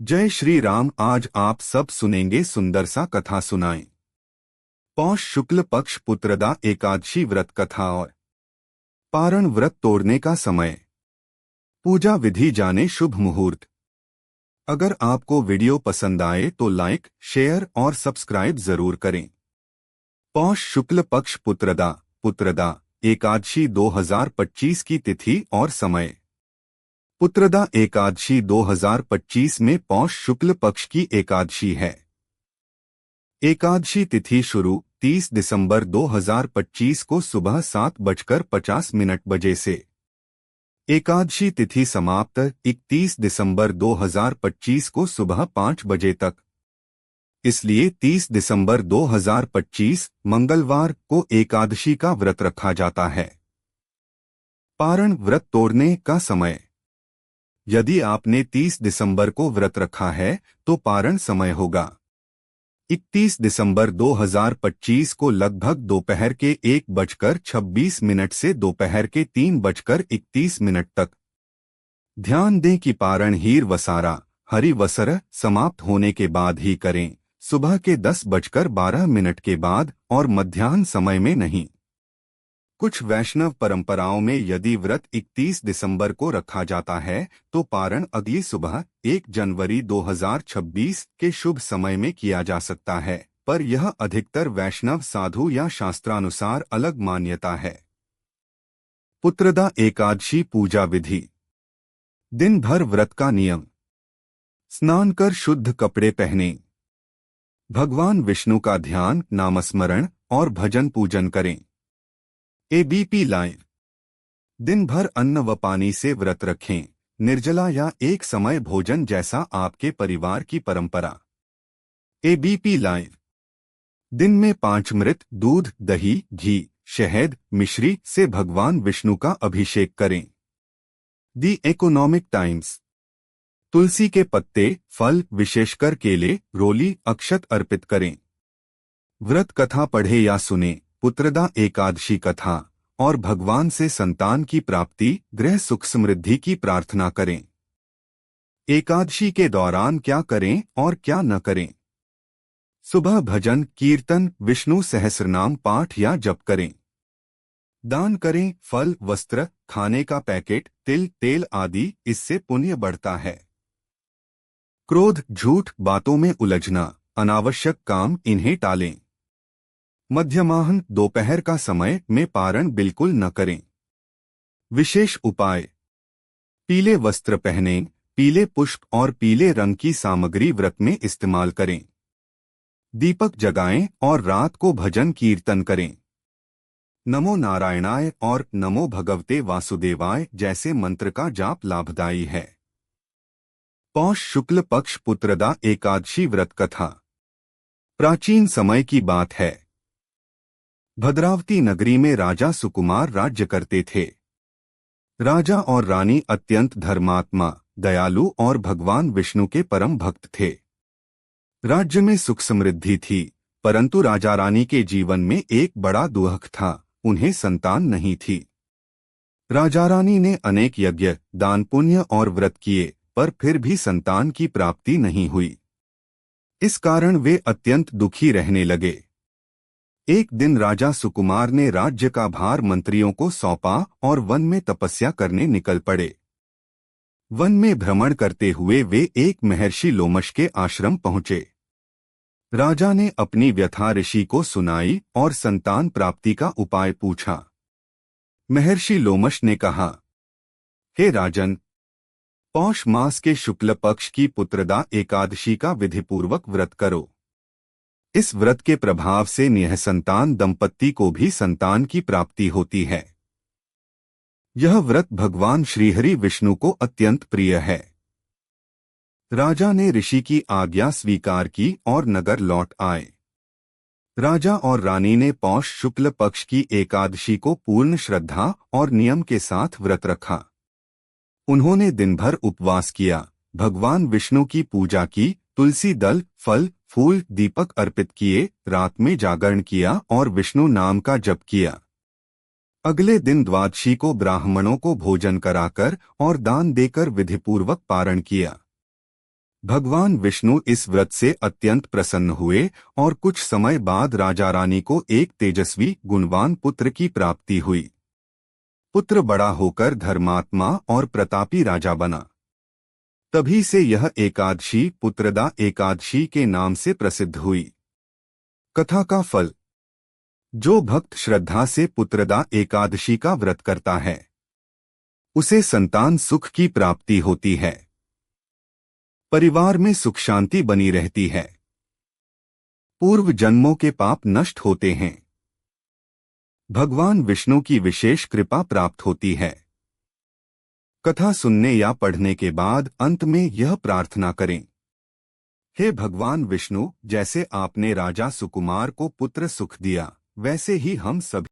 जय श्री राम। आज आप सब सुनेंगे सुंदर सा कथा सुनाएं। पौष शुक्ल पक्ष पुत्रदा एकादशी व्रत कथा और पारण व्रत तोड़ने का समय। पूजा विधि जाने शुभ मुहूर्त। अगर आपको वीडियो पसंद आए तो लाइक, शेयर और सब्सक्राइब जरूर करें। पौष शुक्ल पक्ष पुत्रदा एकादशी 2025 की तिथि और समय। पुत्रदा एकादशी 2025 में पौष शुक्ल पक्ष की एकादशी है। एकादशी तिथि शुरू 30 दिसंबर 2025 को सुबह 7:50 बजे से। एकादशी तिथि समाप्त 31 दिसंबर 2025 को सुबह 5 बजे तक। इसलिए 30 दिसंबर 2025 मंगलवार को एकादशी का व्रत रखा जाता है। पारण व्रत तोड़ने का समय। यदि आपने 30 दिसंबर को व्रत रखा है तो पारण समय होगा 31 दिसंबर 2025 को लगभग दोपहर के 1:26 से दोपहर के 3:31 तक। ध्यान दें कि पारण हीर वसारा हरिवसर समाप्त होने के बाद ही करें, सुबह के 10:12 के बाद और मध्याह्न समय में नहीं। कुछ वैष्णव परंपराओं में यदि व्रत 31 दिसंबर को रखा जाता है तो पारण अगली सुबह 1 जनवरी 2026 के शुभ समय में किया जा सकता है, पर यह अधिकतर वैष्णव साधु या शास्त्रानुसार अलग मान्यता है। पुत्रदा एकादशी पूजा विधि। दिन भर व्रत का नियम। स्नान कर शुद्ध कपड़े पहनें। भगवान विष्णु का ध्यान, नामस्मरण और भजन पूजन करें। ABP live. दिन भर अन्न व पानी से व्रत रखें, निर्जला या एक समय भोजन जैसा आपके परिवार की परंपरा। ABP live. दिन में पंचामृत दूध, दही, घी, शहद, मिश्री से भगवान विष्णु का अभिषेक करें। The economic times. तुलसी के पत्ते, फल विशेषकर केले, रोली, अक्षत अर्पित करें। व्रत कथा पढ़े या सुने। पुत्रदा एकादशी कथा और भगवान से संतान की प्राप्ति, गृह सुख समृद्धि की प्रार्थना करें। एकादशी के दौरान क्या करें और क्या न करें। सुबह भजन कीर्तन, विष्णु सहस्रनाम पाठ या जप करें। दान करें, फल, वस्त्र, खाने का पैकेट, तिल, तेल आदि, इससे पुण्य बढ़ता है। क्रोध, झूठ, बातों में उलझना, अनावश्यक काम, इन्हें टालें। मध्यमाहन दोपहर का समय में पारण बिल्कुल न करें। विशेष उपाय। पीले वस्त्र पहनें, पीले पुष्प और पीले रंग की सामग्री व्रत में इस्तेमाल करें। दीपक जगाएं और रात को भजन कीर्तन करें। नमो नारायणाय और नमो भगवते वासुदेवाय जैसे मंत्र का जाप लाभदायी है। पौष शुक्ल पक्ष पुत्रदा एकादशी व्रत कथा। प्राचीन समय की बात है। भद्रावती नगरी में राजा सुकुमार राज्य करते थे। राजा और रानी अत्यंत धर्मात्मा, दयालु और भगवान विष्णु के परम भक्त थे। राज्य में सुख समृद्धि थी, परंतु राजा रानी के जीवन में एक बड़ा दुख था, उन्हें संतान नहीं थी। राजा रानी ने अनेक यज्ञ, दान पुण्य और व्रत किए, पर फिर भी संतान की प्राप्ति नहीं हुई। इस कारण वे अत्यंत दुखी रहने लगे। एक दिन राजा सुकुमार ने राज्य का भार मंत्रियों को सौंपा और वन में तपस्या करने निकल पड़े। वन में भ्रमण करते हुए वे एक महर्षि लोमश के आश्रम पहुंचे। राजा ने अपनी व्यथा ऋषि को सुनाई और संतान प्राप्ति का उपाय पूछा। महर्षि लोमश ने कहा, हे राजन, पौष मास के शुक्ल पक्ष की पुत्रदा एकादशी का विधिपूर्वक व्रत करो। इस व्रत के प्रभाव से निःसंतान दंपत्ति को भी संतान की प्राप्ति होती है। यह व्रत भगवान श्रीहरि विष्णु को अत्यंत प्रिय है। राजा ने ऋषि की आज्ञा स्वीकार की और नगर लौट आए। राजा और रानी ने पौष शुक्ल पक्ष की एकादशी को पूर्ण श्रद्धा और नियम के साथ व्रत रखा। उन्होंने दिन भर उपवास किया, भगवान विष्णु की पूजा की, तुलसी दल, फल, फूल, दीपक अर्पित किए, रात में जागरण किया और विष्णु नाम का जप किया। अगले दिन द्वादशी को ब्राह्मणों को भोजन कराकर और दान देकर विधिपूर्वक पारण किया। भगवान विष्णु इस व्रत से अत्यंत प्रसन्न हुए और कुछ समय बाद राजा रानी को एक तेजस्वी गुणवान पुत्र की प्राप्ति हुई। पुत्र बड़ा होकर धर्मात्मा और प्रतापी राजा बना। तभी से यह एकादशी पुत्रदा एकादशी के नाम से प्रसिद्ध हुई। कथा का फल। जो भक्त श्रद्धा से पुत्रदा एकादशी का व्रत करता है उसे संतान सुख की प्राप्ति होती है, परिवार में सुख शांति बनी रहती है, पूर्व जन्मों के पाप नष्ट होते हैं, भगवान विष्णु की विशेष कृपा प्राप्त होती है। कथा सुनने या पढ़ने के बाद अंत में यह प्रार्थना करें, हे भगवान विष्णु, जैसे आपने राजा सुकुमार को पुत्र सुख दिया, वैसे ही हम सभी